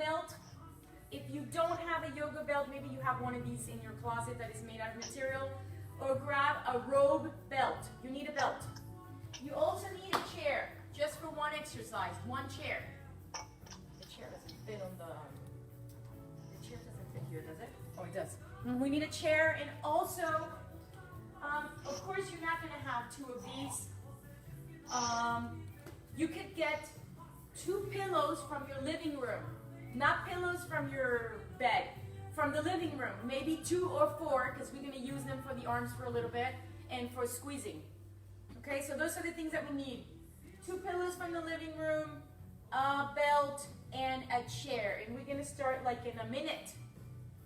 belt. If you don't have a yoga belt, maybe you have one of these in your closet that is made out of material, or grab a robe belt. You need a belt. You also need a chair, just for one exercise, one chair. The chair doesn't fit on the chair doesn't fit here, does it? Oh, it does. We need a chair, and also, of course, you're not gonna have two of these. You could get 2 pillows from your living room, not pillows from your bed, from the living room, maybe 2 or 4, because we're gonna use them for the arms for a little bit and for squeezing. Okay, so those are the things that we need. 2 pillows from the living room, a belt, and a chair. And we're gonna start like in a minute,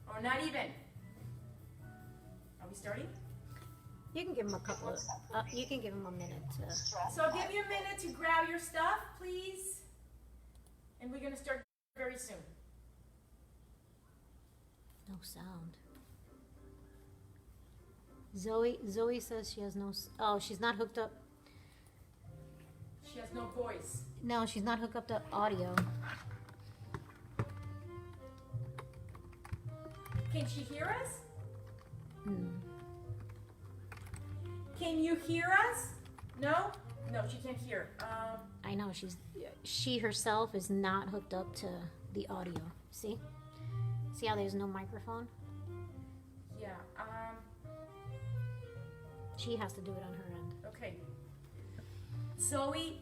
or not even. Are we starting? You can give him a couple of, you can give him a minute to. So I'll give you a minute to grab your stuff, please. And we're gonna start very soon. No sound. Zoe says she has no, oh, she's not hooked up. She has no voice. No, she's not hooked up to audio. Can she hear us? Hmm. Can you hear us? No? No, she can't hear. I know, she herself is not hooked up to the audio. See? See how there's no microphone? Yeah, She has to do it on her end. okay. Zoe,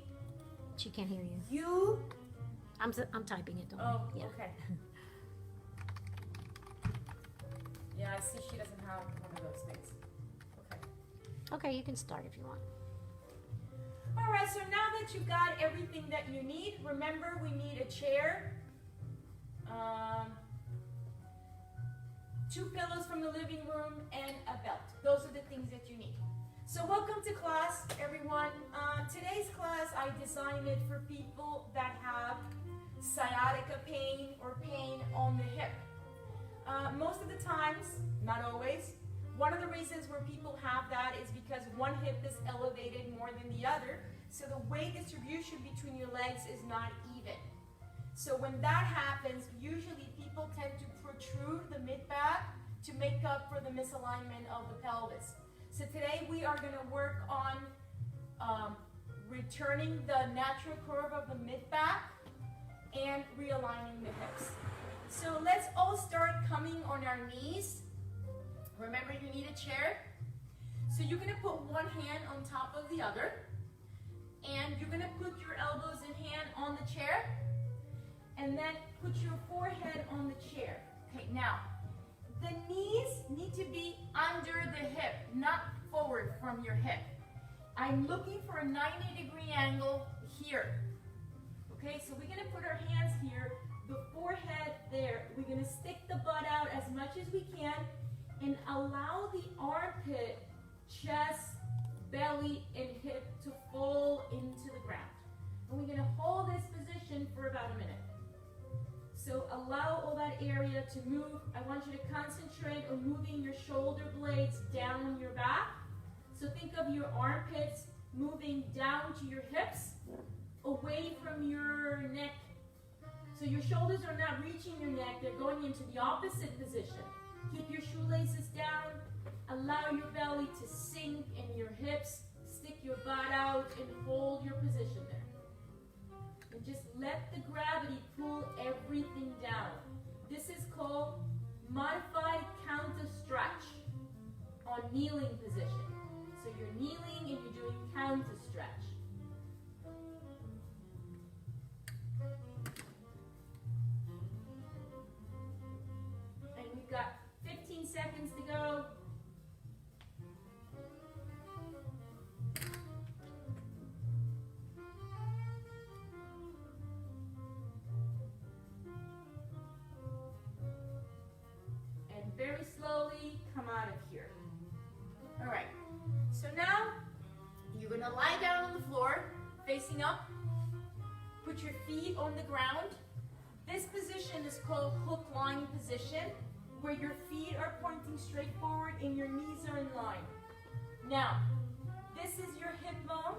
She can't hear you. you, I'm typing it, don't oh, worry. Yeah. okay. Yeah, I see she doesn't have one of those things. Okay. Okay, you can start if you want. All right, so now that you got everything that you need, remember we need a chair, 2 pillows from the living room, and a belt. Those are the things that you need. So welcome to class, everyone. Today's class, I designed it for people that have sciatica pain or pain on the hip. Most of the times, not always, one of the reasons where people have that is because one hip is elevated more than the other, so the weight distribution between your legs is not even. So when that happens, usually people tend to protrude the mid-back to make up for the misalignment of the pelvis. So today we are going to work on returning the natural curve of the mid-back and realigning the hips. So let's all start coming on our knees. Remember, you need a chair. So you're going to put one hand on top of the other, and you're going to put your elbows in hand on the chair, and then put your forehead on the chair. Okay, now, the knees need to be under the hip, not forward from your hip. I'm looking for a 90-degree angle here. Okay, so we're going to put our hands here, the forehead there. We're going to stick the butt out as much as we can and allow the armpit, chest, belly, and hip to fall into the ground. And we're going to hold this position for about a minute. So allow all that area to move. I want you to concentrate on moving your shoulder blades down your back. So think of your armpits moving down to your hips, away from your neck. So your shoulders are not reaching your neck, they're going into the opposite position. Keep your shoelaces down, allow your belly to sink in your hips, stick your butt out and hold your position there. And just let the gravity pull everything down. This is called modified counter stretch on kneeling position. So you're kneeling and you're doing counter stretch. And we've got 15 seconds to go. And very slowly come out of here. All right. So now you're going to lie down on the floor, facing up. Put your feet on the ground. This position is called hook line position, where your feet are pointing straight forward and your knees are in line. Now, this is your hip bone.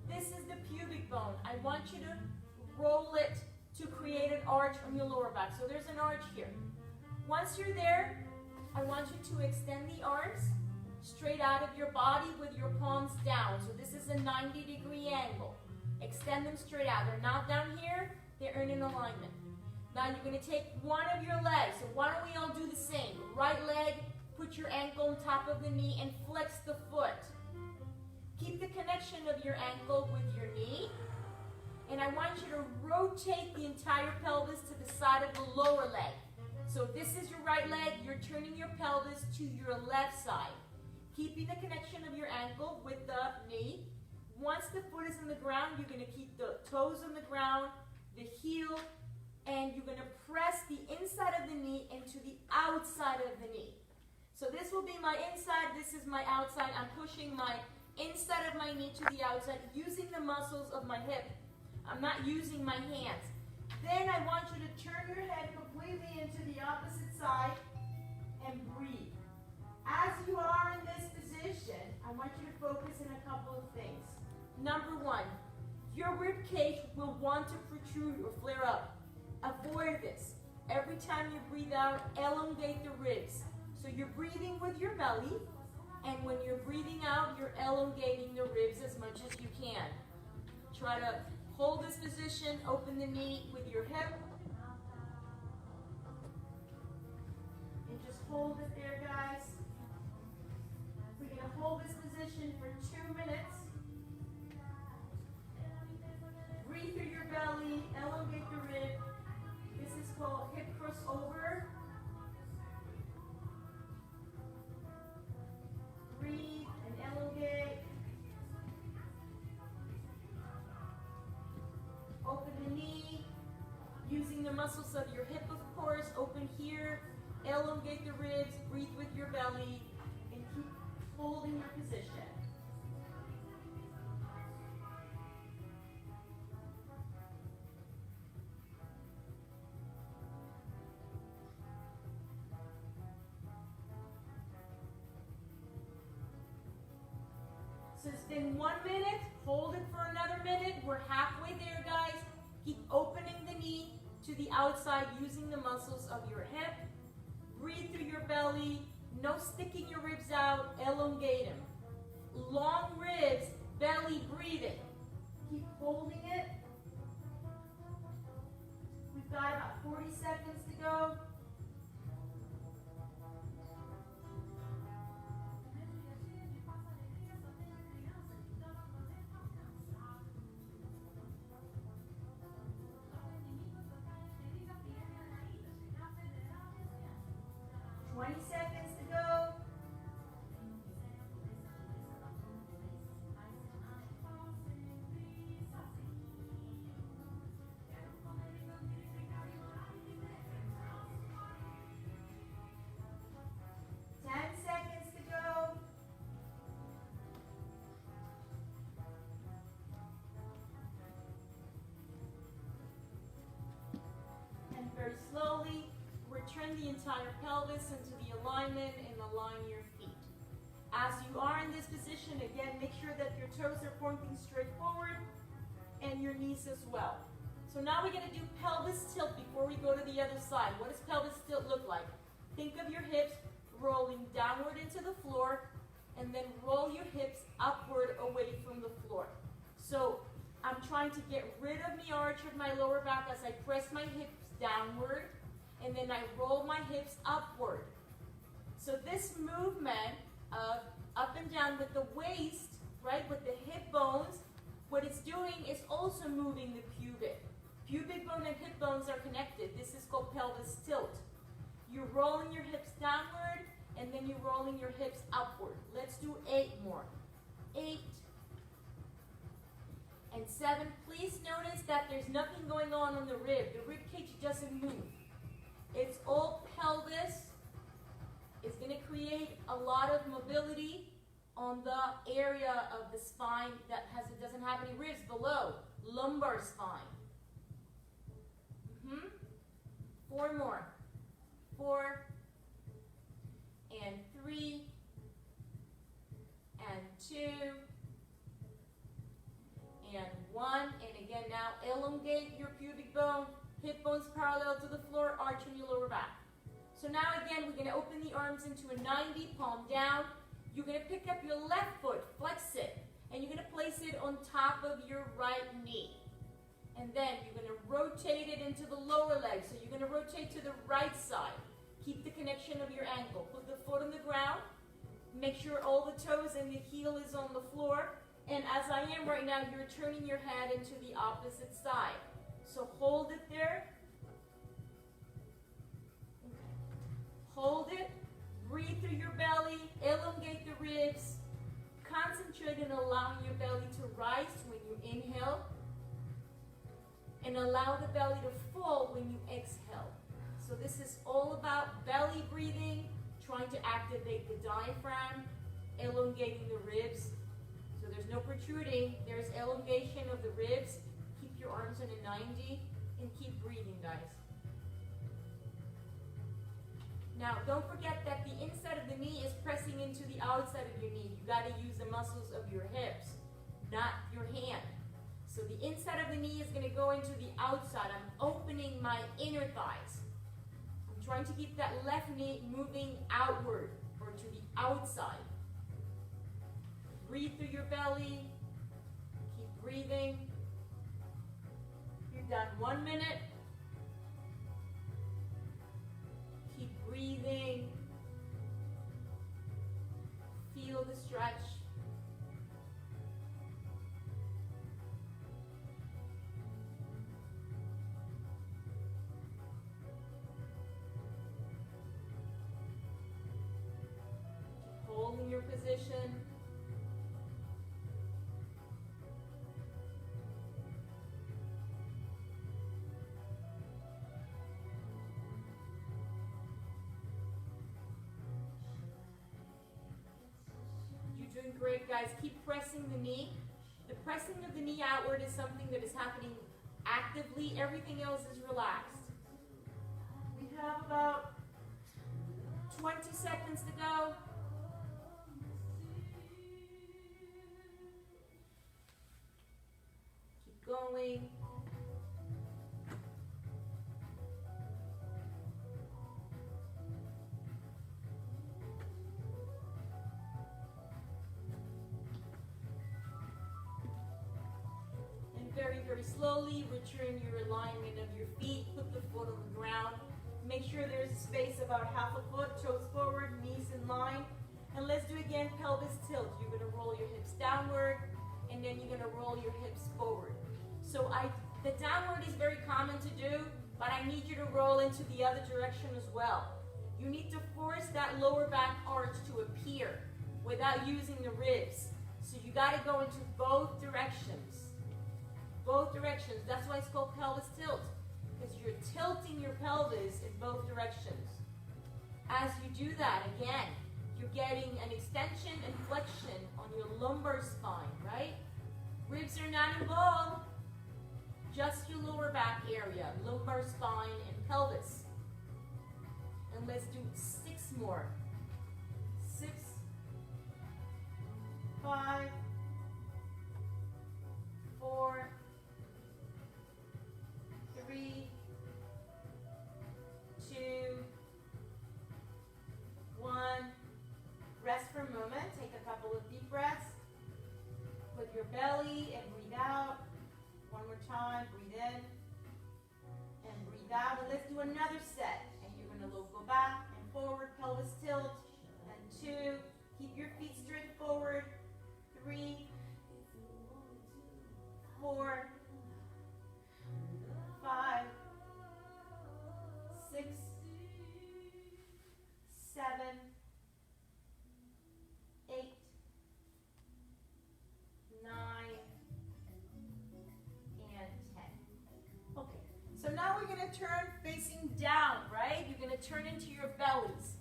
This is the pubic bone. I want you to roll it to create an arch on your lower back. So there's an arch here. Once you're there, I want you to extend the arms straight out of your body with your palms down. So this is a 90-degree angle. Extend them straight out. They're not down here, they're in alignment. Now you're going to take one of your legs. So why don't we all do the same? Right leg, put your ankle on top of the knee and flex the foot. Keep the connection of your ankle with your knee. And I want you to rotate the entire pelvis to the side of the lower leg. So if this is your right leg, you're turning your pelvis to your left side. Keeping the connection of your ankle with the knee. Once the foot is on the ground, you're going to keep the toes on the ground, the heel, and you're going to press the inside of the knee into the outside of the knee. So this will be my inside, this is my outside. I'm pushing my inside of my knee to the outside using the muscles of my hip. I'm not using my hands. Then I want you to turn your head completely into the opposite side and breathe. As you are in this position, I want you to focus on a couple of things. Number one, your rib cage will want to protrude or flare up. Avoid this. Every time you breathe out, elongate the ribs. So you're breathing with your belly, and when you're breathing out, you're elongating the ribs as much as you can. Try to hold this position, open the knee with your hip, and just hold it there, guys. We're going to hold this position for 2 minutes. Breathe through your belly, elongate the rib. This is called hip crossover. Breathe and elongate. Open the knee, using the muscles of your hip, of course. Open here, elongate the ribs, breathe with your belly, and keep holding your position. So it's been 1 minute. Hold it for another minute. We're halfway there, guys. Keep opening the knee to the outside using the muscles of your hip. Breathe through your belly. No sticking your ribs out. Elongate them. Long ribs, belly breathing. Keep holding it. We've got about 40 seconds to go. Very slowly, return the entire pelvis into the alignment and align your feet. As you are in this position, again, make sure that your toes are pointing straight forward and your knees as well. So now we're going to do pelvis tilt before we go to the other side. What does pelvis tilt look like? Think of your hips rolling downward into the floor and then roll your hips upward away from the floor. So I'm trying to get rid of the arch of my lower back as I press my hips downward, and then I roll my hips upward. So this movement of up and down with the waist, right, with the hip bones, what it's doing is also moving the pubic. Pubic bone and hip bones are connected. This is called pelvis tilt. You're rolling your hips downward, and then you're rolling your hips upward. Let's do 8 more. 8 and 7. Please notice that there's nothing going on the rib. The rib cage doesn't move. It's all pelvis. It's going to create a lot of mobility on the area of the spine that doesn't have any ribs below, lumbar spine. 4 more. 4 and 3 and 2 and 1. And again, now elongate your pubic bone, again, we're gonna open the arms into a 90, palm down. You're gonna pick up your left foot, flex it, and you're gonna place it on top of your right knee. And then you're gonna rotate it into the lower leg. So you're gonna rotate to the right side. Keep the connection of your ankle. Put the foot on the ground. Make sure all the toes and the heel is on the floor. And as I am right now, you're turning your head into the opposite side. So hold it there. Hold it. Breathe through your belly. Elongate the ribs. Concentrate on allowing your belly to rise when you inhale. And allow the belly to fall when you exhale. So this is all about belly breathing, trying to activate the diaphragm, elongating the ribs. So there's no protruding, there's elongation of the ribs. Keep your arms on a 90 and keep breathing, guys. Now, don't forget that the inside of the knee is pressing into the outside of your knee. You got to use the muscles of your hips, not your hand. So the inside of the knee is going to go into the outside. I'm opening my inner thighs. I'm trying to keep that left knee moving outward or to the outside. Breathe through your belly. Keep breathing. You're done 1 minute. Keep breathing. Feel the stretch. Holding your position. You're doing great, guys. Keep pressing the knee. The pressing of the knee outward is something that is happening actively. Everything else is relaxed. We have about 20 seconds to go. Keep going. And very, very slowly return your alignment of your feet. Put the foot on the ground. Make sure there's a space about half a foot, toes forward, knees in line. And let's do again pelvis tilt. You're going to roll your hips downward, and then you're going to roll your hips forward. So the downward is very common to do, but I need you to roll into the other direction as well. You need to force that lower back arch to appear without using the ribs. So you got to go into both directions. Both directions. That's why it's called pelvis tilt. Because you're tilting your pelvis in both directions. As you do that, again, you're getting an extension and flexion on your lumbar spine, right? Ribs are not involved, just your lower back area, lumbar spine and pelvis. And let's do 6 more. 6, 5, 4, 3, 2, 1. Rest for a moment. Take a couple of deep breaths. With your belly and breathe out. One more time. Breathe in and breathe out. And let's do another set. And you're going to go back and forward, pelvis tilt. And 2. Keep your feet straight forward. 3, 4, 5, 6, 7, 8, 9, and 10. Okay, so now we're going to turn facing down, right? You're going to turn into your bellies.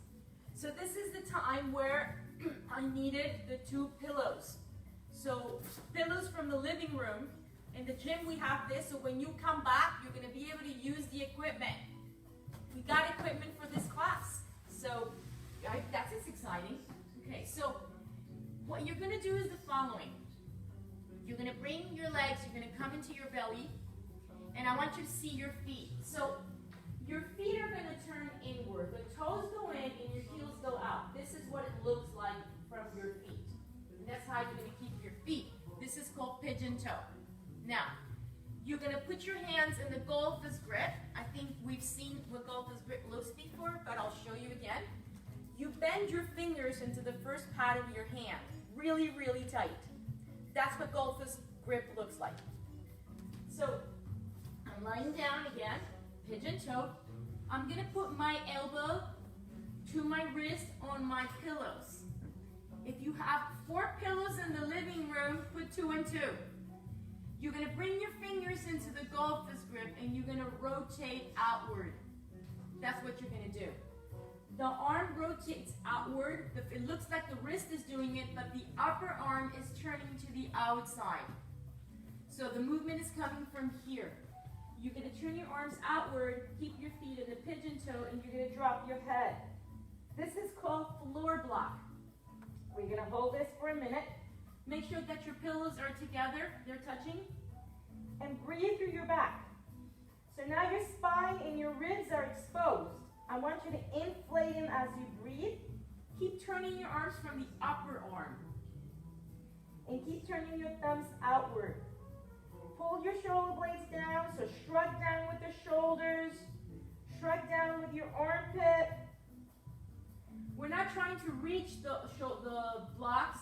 So this is the time where I needed the 2 pillows. So pillows from the living room. In the gym we have this, so when you come back, you're going to be able to use the equipment. We got equipment for this class. So that's exciting. Okay, so what you're going to do is the following. You're going to bring your legs, you're going to come into your belly, and I want you to see your feet. So your feet are going to turn inward. The toes go in, called pigeon toe. Now, you're gonna put your hands in the golfer's grip. I think we've seen what golfer's grip looks before, but I'll show you again. You bend your fingers into the first pad of your hand, really, really tight. That's what golfer's grip looks like. So, I'm lying down again, pigeon toe. I'm gonna put my elbow to my wrist on my pillows. If you have 4 pillows in the living room, put 2 and 2. You're gonna bring your fingers into the golfer's grip and you're gonna rotate outward. That's what you're gonna do. The arm rotates outward. It looks like the wrist is doing it, but the upper arm is turning to the outside. So the movement is coming from here. You're gonna turn your arms outward, keep your feet in the pigeon toe, and you're gonna drop your head. This is called floor block. We're gonna hold this for a minute. Make sure that your pillows are together, they're touching, and breathe through your back. So now your spine and your ribs are exposed. I want you to inflate them as you breathe. Keep turning your arms from the upper arm. And keep turning your thumbs outward. Pull your shoulder blades down, so shrug down with the shoulders, shrug down with your armpit. We're not trying to reach the blocks,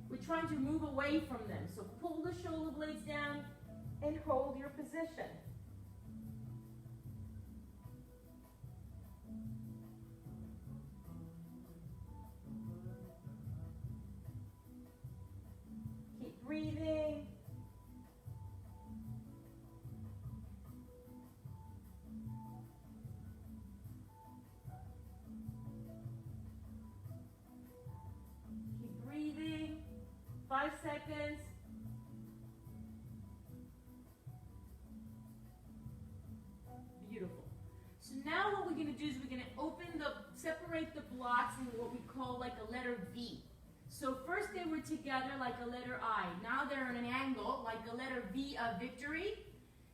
we're trying to move away from them. So pull the shoulder blades down and hold your position. Keep breathing. Keep breathing. 5 seconds. Beautiful. So now what we're going to do is we're going to separate the blocks in what we call like a letter V. So first they were together like a letter I. Now they're at an angle like a letter V of victory.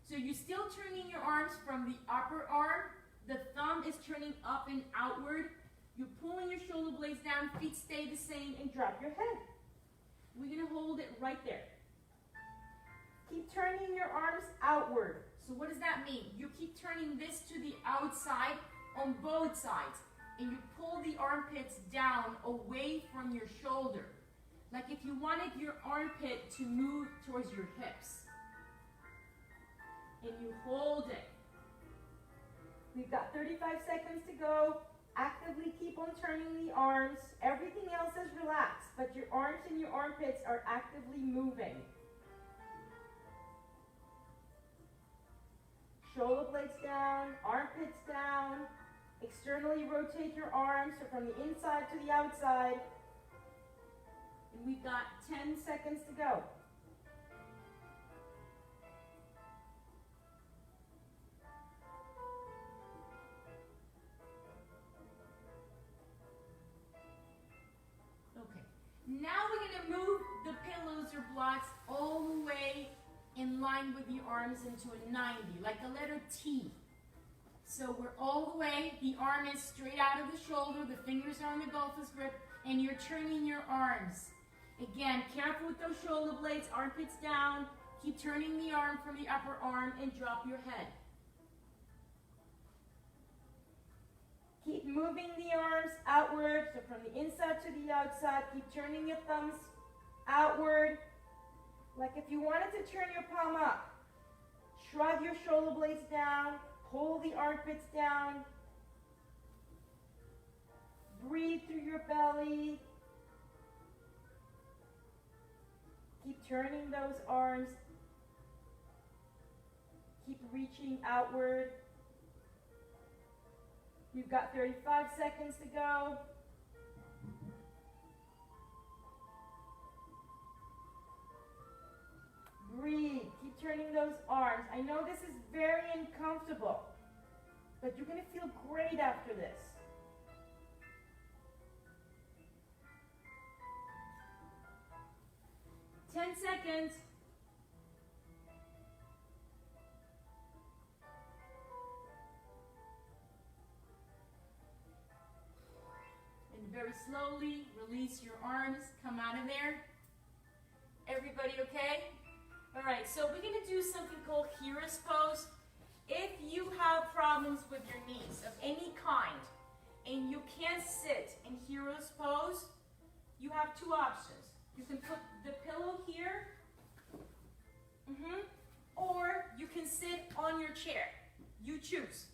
So you're still turning your arms from the upper arm. The thumb is turning up and outward. You're pulling your shoulder blades down, feet stay the same, and drop your head. We're going to hold it right there. Keep turning your arms outward. So what does that mean? You keep turning this to the outside on both sides. And you pull the armpits down away from your shoulder. Like if you wanted your armpit to move towards your hips. And you hold it. We've got 35 seconds to go. Actively keep on turning the arms. Everything else is relaxed, but your arms and your armpits are actively moving. Shoulder blades down, armpits down. Externally rotate your arms, so from the inside to the outside. And we've got 10 seconds to go. Okay, now we're going to move the pillows or blocks all the way in line with your arms into a 90, like a letter T. So we're all the way, the arm is straight out of the shoulder, the fingers are on the golfer's grip, and you're turning your arms. Again, careful with those shoulder blades, armpits down, keep turning the arm from the upper arm and drop your head. Keep moving the arms outward, so from the inside to the outside, keep turning your thumbs outward. Like if you wanted to turn your palm up, shrug your shoulder blades down, pull the armpits down, breathe through your belly, keep turning those arms, keep reaching outward. You've got 35 seconds to go. Breathe. Keep turning those arms. I know this is very uncomfortable, but you're going to feel great after this. Ten seconds. And very slowly release your arms. Come out of there. Everybody okay? All right, so we're gonna do something called Hero's Pose. If you have problems with your knees of any kind and you can't sit in Hero's Pose, you have two options. You can put the pillow here, or you can sit on your chair. You choose.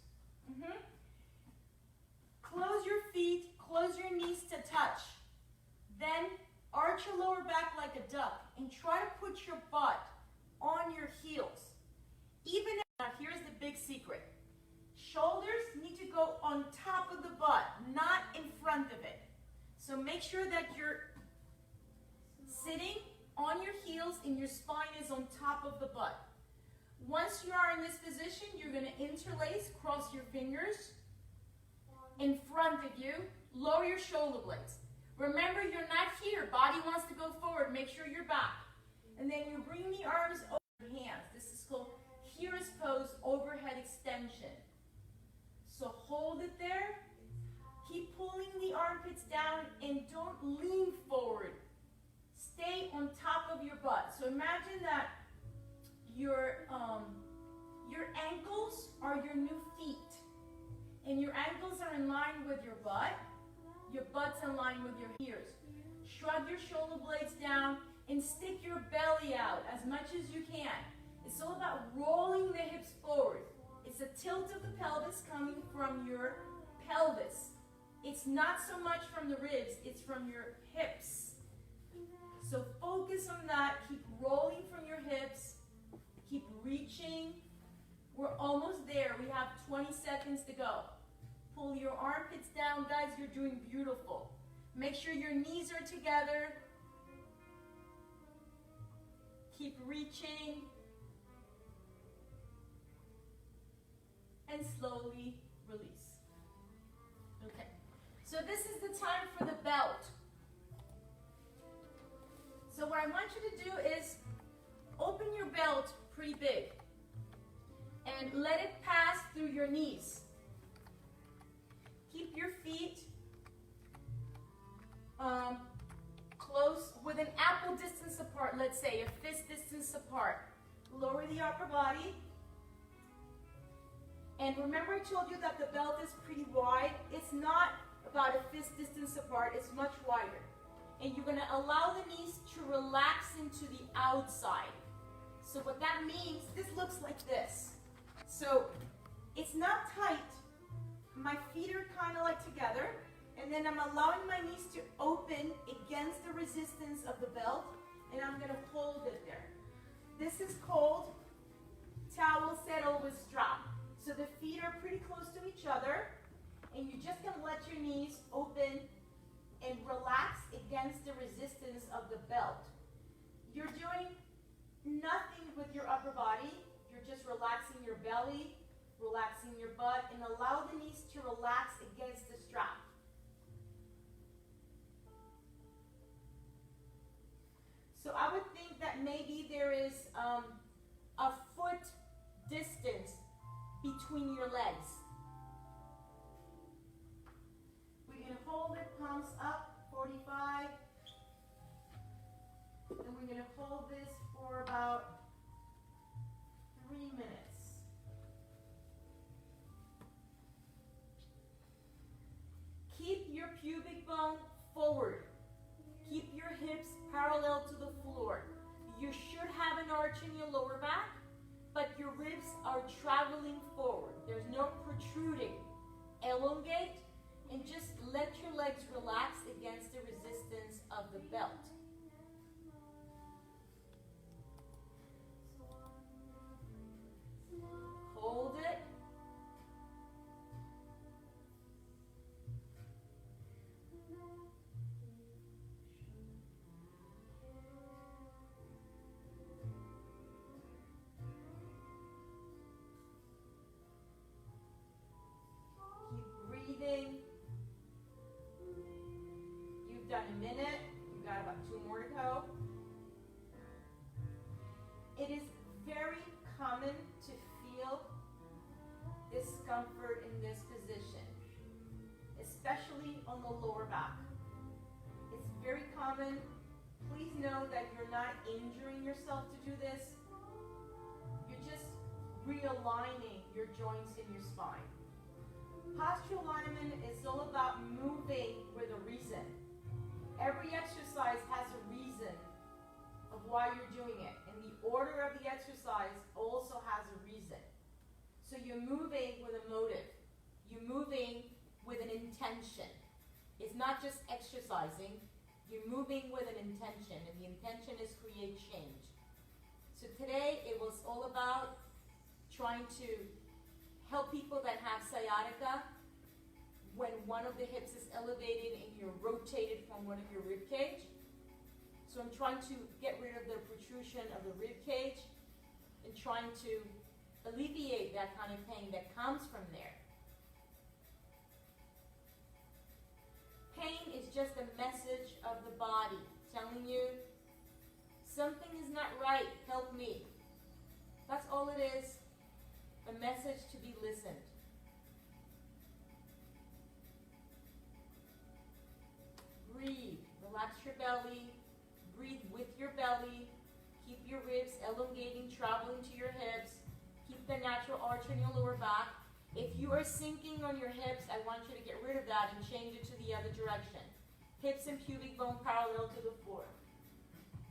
Close your feet, close your knees to touch. Then arch your lower back like a duck and try to put your butt on your heels. Even if, now here's the big secret. Shoulders need to go on top of the butt, not in front of it. So make sure that you're sitting on your heels and your spine is on top of the butt. Once you are in this position, you're going to interlace, cross your fingers in front of you, lower your shoulder blades. Remember, you're not here. Body wants to go forward. Make sure you're back. And then you bring the arms over your hands. This is called Hero's Pose, overhead extension. So hold it there. Keep pulling the armpits down and don't lean forward. Stay on top of your butt. So imagine that your ankles are your new feet. And your ankles are in line with your butt. Your butt's in line with your ears. Shrug your shoulder blades down and stick your belly out as much as you can. It's all about rolling the hips forward. It's a tilt of the pelvis coming from your pelvis. It's not so much from the ribs, it's from your hips. So focus on that. Keep rolling from your hips. Keep reaching. We're almost there. We have 20 seconds to go. Pull your armpits down. Guys, you're doing beautiful. Make sure your knees are together. Keep reaching. And slowly release. Okay. So this is the time for the belt. So what I want you to do is open your belt pretty big and let it pass through your knees. Keep your feet close, with an apple distance apart, let's say, a fist distance apart. Lower the upper body. And remember I told you that the belt is pretty wide. It's not about a fist distance apart, it's much wider. And you're gonna allow the knees to relax into the outside. So what that means, this looks like this. So it's not tight. My feet are kind of like together. And then I'm allowing my knees to open against the resistance of the belt. And I'm gonna hold it there. This is called towel settle with strap. So the feet are pretty close to each other. And you're just gonna let your knees open and relax against the resistance of the belt. You're doing nothing with your upper body. You're just relaxing your belly, relaxing your butt, and allow the knees to relax against the strap. So I would think that maybe there is a foot distance between your legs. We're going to hold it, palms up, 45. And we're going to hold this for about 3 minutes. Keep your pubic bone forward. Keep your hips parallel to the floor. You should have an arch in your lower back, but your ribs are traveling forward. There's no protruding. Elongate and just let your legs relax against the resistance of the belt. Hold it. Keep breathing. You've done a minute. You've got about 2 more to go. It is very common to feel discomfort in this position, especially on the lower back. It's very common. Please know that you're not injuring yourself to do this. realigning your joints in your spine. Postural alignment is all about moving with a reason. Every exercise has a reason of why you're doing it, and the order of the exercise also has a reason. So you're moving with a motive. You're moving with an intention. It's not just exercising. You're moving with an intention, and the intention is create change. So today it was all about trying to help people that have sciatica when one of the hips is elevated and you're rotated from one of your rib cage. So I'm trying to get rid of the protrusion of the rib cage and trying to alleviate that kind of pain that comes from there. Pain is just a message of the body telling you something is not right, help me. That's all it is, a message to be listened. Breathe, relax your belly, breathe with your belly, keep your ribs elongating, traveling to your hips, keep the natural arch in your lower back. If you are sinking on your hips, I want you to get rid of that and change it to the other direction. Hips and pubic bone parallel to the floor.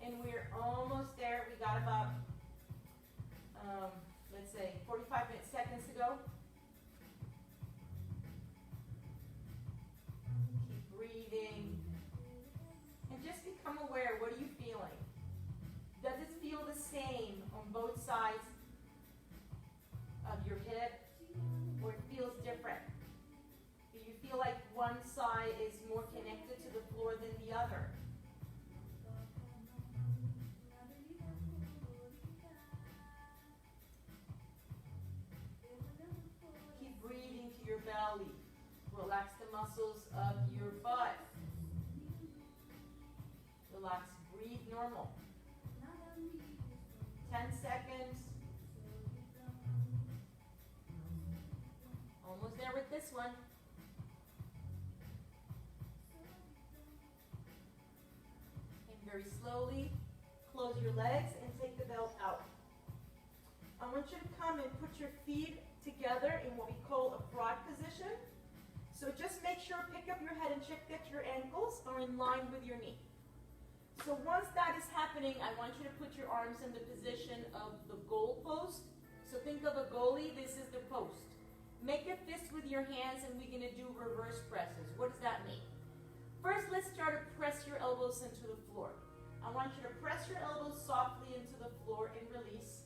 And we're almost there. We got about, let's say, 45 seconds to go. Keep breathing. And just become aware, what are you feeling? Does it feel the same on both sides of your hip? Or it feels different? Do you feel like one side is more connected to the floor than the other? Keep breathing to your belly. Relax the muscles of your butt. Relax, breathe normal. 10 seconds. Almost there with this one. And very slowly close your legs and take the belt out. I want you to come and put your feet together in what we call a frog position. So just make sure, pick up your head and check that your ankles are in line with your knee. So once that is happening, I want you to put your arms in the position of the goal post. So think of a goalie, this is the post. Make a fist with your hands and we're going to do reverse presses. What does that mean? First, let's start to press your elbows into the floor. I want you to press your elbows softly into the floor and release.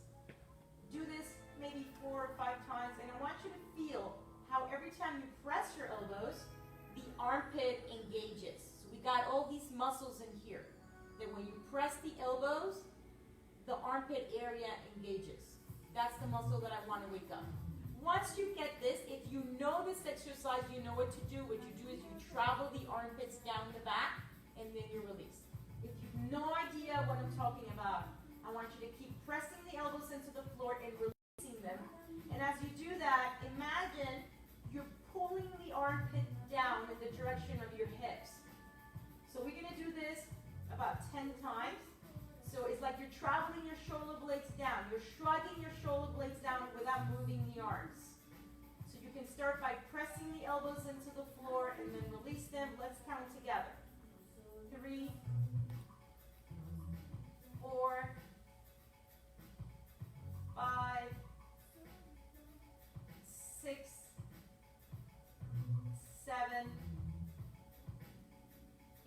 Do this maybe 4 or 5 times, and I want you to feel how every time you press your elbows, the armpit engages. So we got all these muscles in here. That when you press the elbows, the armpit area engages. That's the muscle that I want to wake up. Once you get this, if you know this exercise, you know what to do. What you do is you travel the armpits down the back, and then you release. If you have no idea what I'm talking about, I want you to keep pressing the elbows into the floor and releasing them. And as you do that, imagine you're pulling the armpit down in the direction of your hips. So we're going to do this about 10 times. So it's like you're traveling your shoulder blades down. You're shrugging your shoulder blades down without moving the arms. So you can start by pressing the elbows into the floor and then release them. Let's count together. 3, 4, 5, 6, 7,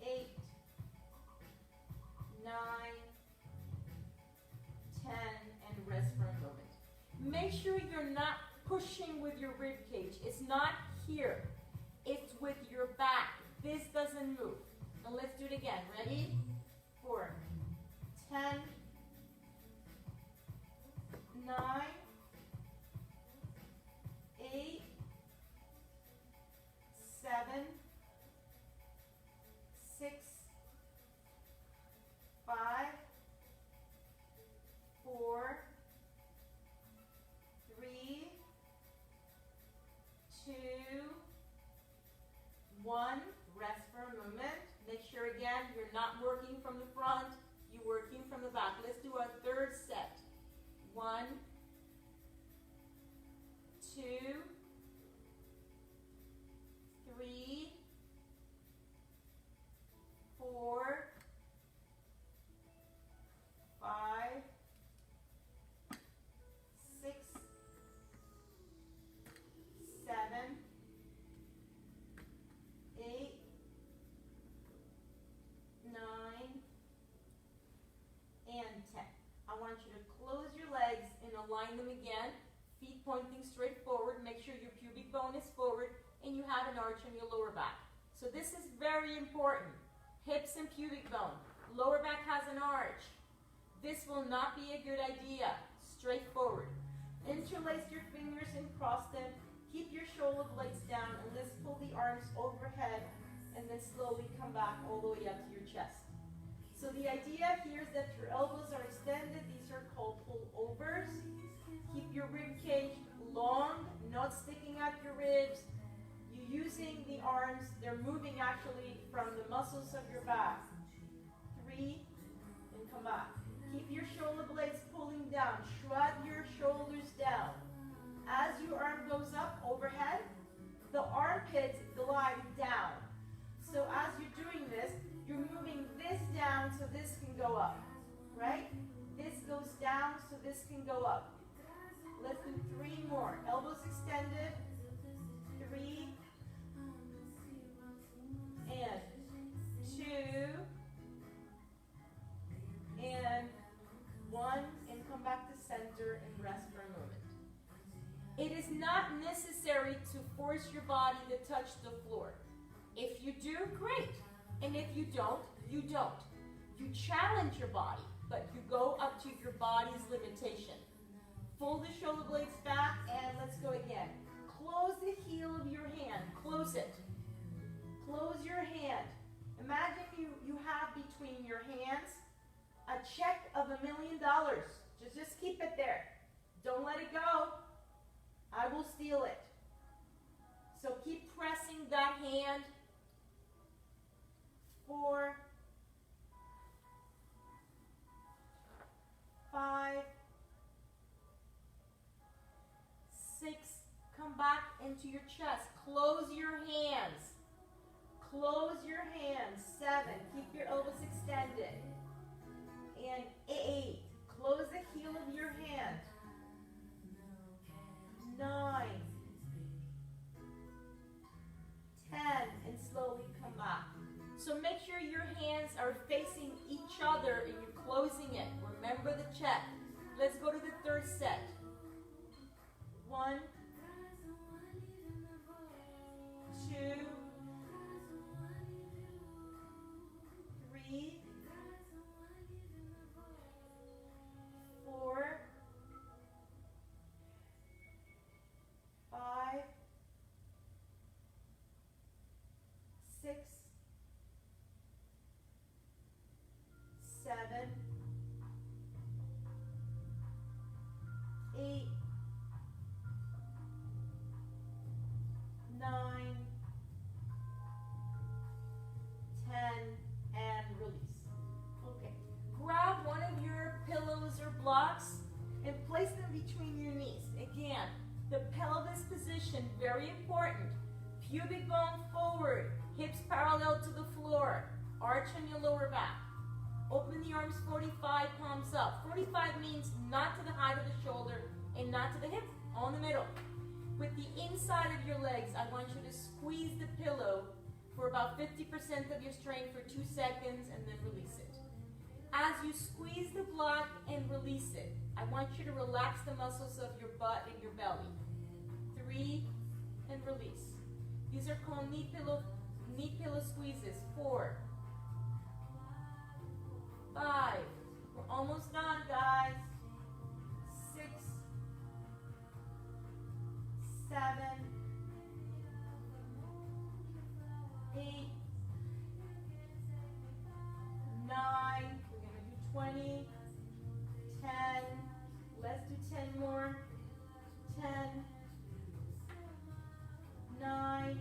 8, 9, 10, and rest for a moment. Make sure you're not pushing with your rib cage. It's not here. It's with your back. This doesn't move. And let's do it again. Ready? 4, 10, 9, 8, 7, 6, 5, 4, 3, 2, 1. Rest for a moment. Make sure again you're not working from the front, you're working from the back. Let's do our third set. 1, feet pointing straight forward. Make sure your pubic bone is forward and you have an arch on your lower back. So this is very important. Hips and pubic bone. Lower back has an arch. This will not be a good idea. Straight forward. Interlace your fingers and cross them. Keep your shoulder blades down and let's pull the arms overhead and then slowly come back all the way up to your chest. So the idea here is that your elbows are extended. These are called pullovers. Keep your rib cage long, not sticking out your ribs. You're using the arms. They're moving actually from the muscles of your back. 3, and come back. Keep your shoulder blades pulling down. Shrug your shoulders down. As your arm goes up overhead, the armpits glide down. So as you're doing this, you're moving this down so this can go up, right? This goes down so this can go up. Let's do 3 more. Elbows extended. 3, and 2, and 1, and come back to center and rest for a moment. It is not necessary to force your body to touch the floor. If you do, great. And if you don't, you don't. You challenge your body, but you go up to your body's limitation. Fold the shoulder blades back, and let's go again. Close the heel of your hand. Close it. Close your hand. Imagine you have between your hands a check of $1 million. Just keep it there. Don't let it go. I will steal it. So keep pressing that hand. 4, 5, 6. Come back into your chest. Close your hands. Close your hands. 7. Keep your elbows extended. And 8. Close the heel of your hand. 9. 10. And slowly come back. So make sure your hands are facing each other and you're closing it. Remember the check. Let's go to the 3rd set. 1, 2, 3, 4, 5, 6, 7, 8, 9, 10, and release. Okay. Grab one of your pillows or blocks and place them between your knees. Again, the pelvis position, very important. Pubic bone forward, hips parallel to the floor, arch on your lower back. Open the arms 45, palms up. 45 means not to the height of the shoulder and not to the hip, on the middle. With the inside of your legs, I want you to squeeze the pillow for about 50% of your strength for 2 seconds and then release it. As you squeeze the block and release it, I want you to relax the muscles of your butt and your belly. 3, and release. These are called knee pillow squeezes. 4, 5, we're almost done, guys. 6, 7, 8, 9, we're going to do 20, 10, let's do 10 more, 10, 9,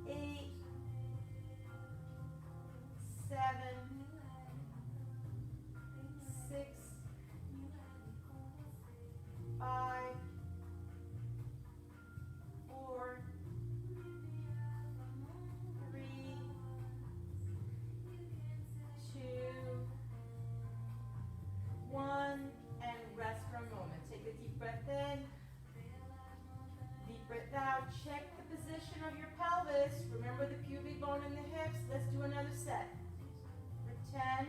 8, 7, 6, 5, 4, 3, 2, 1, and rest for a moment. Take a deep breath in, deep breath out. Check the position of your pelvis. Remember the pubic bone and the hips. Let's do another set. For 10,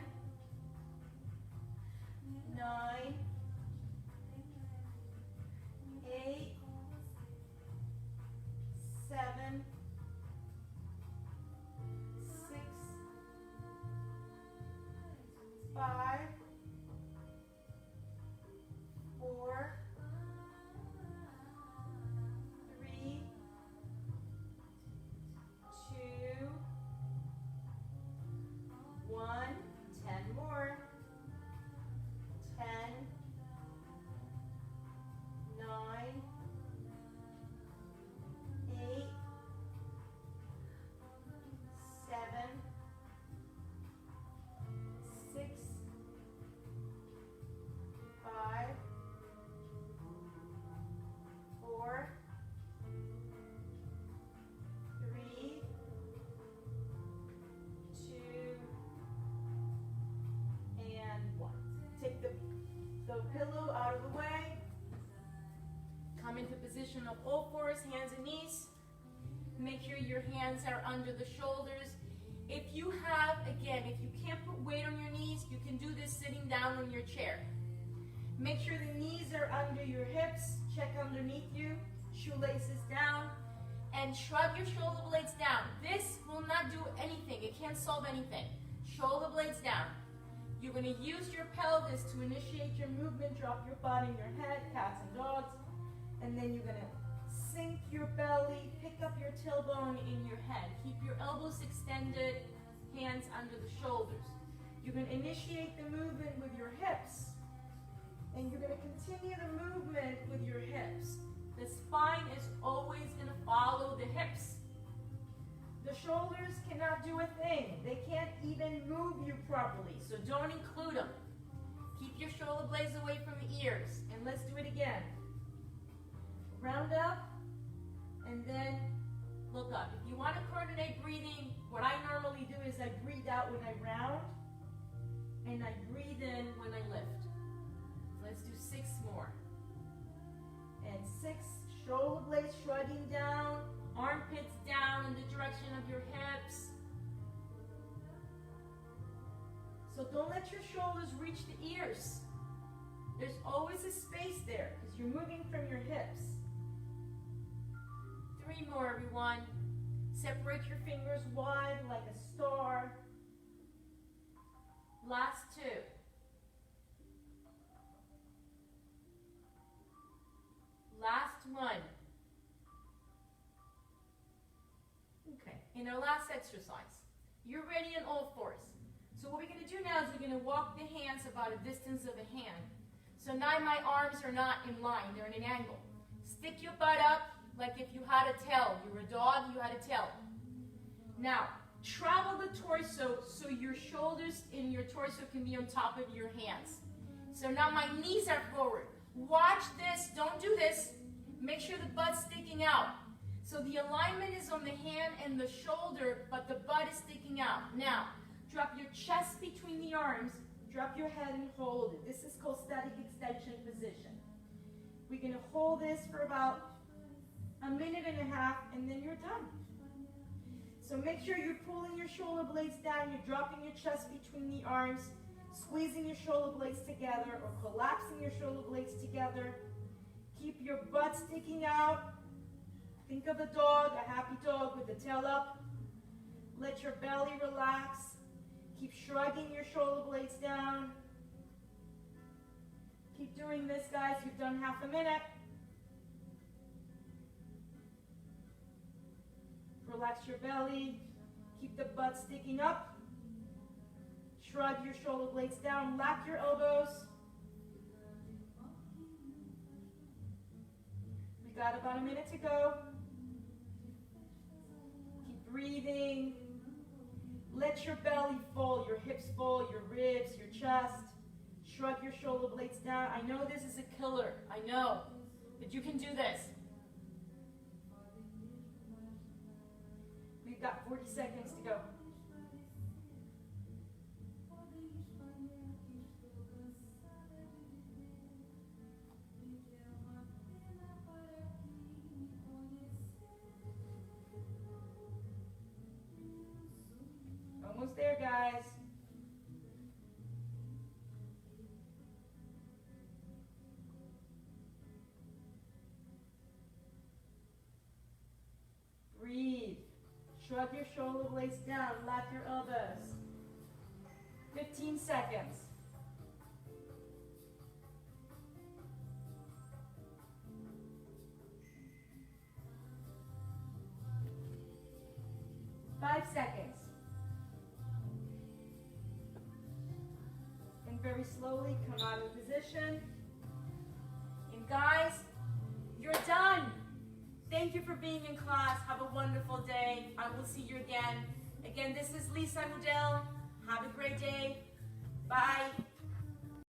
9, 7, 6, 5, 4, 3, 2, 1. 10 more. 10, 9, 8, 7, 6, 5, 4, 3, 2, and 1. Take the pillow out of the way. Come into position of all fours, hands and knees. Make sure your hands are under the shoulders. If you can't put weight on your knees, you can do this sitting down on your chair. Make sure the knees are under your hips. Check underneath you. Shoelaces down. And shrug your shoulder blades down. This will not do anything. It can't solve anything. Shoulder blades down. You're going to use your pelvis to initiate your movement. Drop your butt in your head, cats and dogs. And then you're going to sink your belly, pick up your tailbone in your head. Keep your elbows extended, hands under the shoulders. You're going to initiate the movement with your hips. And you're going to continue the movement with your hips. The spine is always going to follow the hips. The shoulders cannot do a thing. They can't even move you properly, so don't include them. Keep your shoulder blades away from the ears. And let's do it again. Round up, and then look up. If you want to coordinate breathing, what I normally do is I breathe out when I round, and I breathe in when I lift. Let's do 6 more. And 6, shoulder blades shrugging down, armpits down in the direction of your hips. So don't let your shoulders reach the ears. There's always a space there because you're moving from your hips. 3 more, everyone. Separate your fingers wide like a star. Last 2. Last 1. Okay, in our last exercise, you're ready in all fours. So what we're going to do now is we're going to walk the hands about a distance of a hand. So now my arms are not in line, they're in an angle. Stick your butt up like if you had a tail. You're a dog, you had a tail. Now, travel the torso so your shoulders and your torso can be on top of your hands. So now my knees are forward. Watch this, don't do this. Make sure the butt's sticking out. So the alignment is on the hand and the shoulder, but the butt is sticking out. Now, drop your chest between the arms, drop your head and hold it. This is called static extension position. We're going to hold this for about a minute and a half, and then you're done. So make sure you're pulling your shoulder blades down, you're dropping your chest between the arms, squeezing your shoulder blades together or collapsing your shoulder blades together. Keep your butt sticking out. Think of a dog, a happy dog with the tail up. Let your belly relax. Keep shrugging your shoulder blades down. Keep doing this, guys. You've done half a minute. Relax your belly. Keep the butt sticking up. Shrug your shoulder blades down. Lock your elbows. We got about a minute to go. Keep breathing. Let your belly fall, your hips fall, your ribs, your chest. Shrug your shoulder blades down. I know this is a killer. I know. But you can do this. We've got 40 seconds to go. Almost there, guys. Shrug your shoulder blades down, lap your elbows. 15 seconds. Five seconds. And very slowly come out of position. And guys, you're done. Thank you for being in class. Have a wonderful day. I will see you again. Again, this is Lisa Mudel. Have a great day. Bye.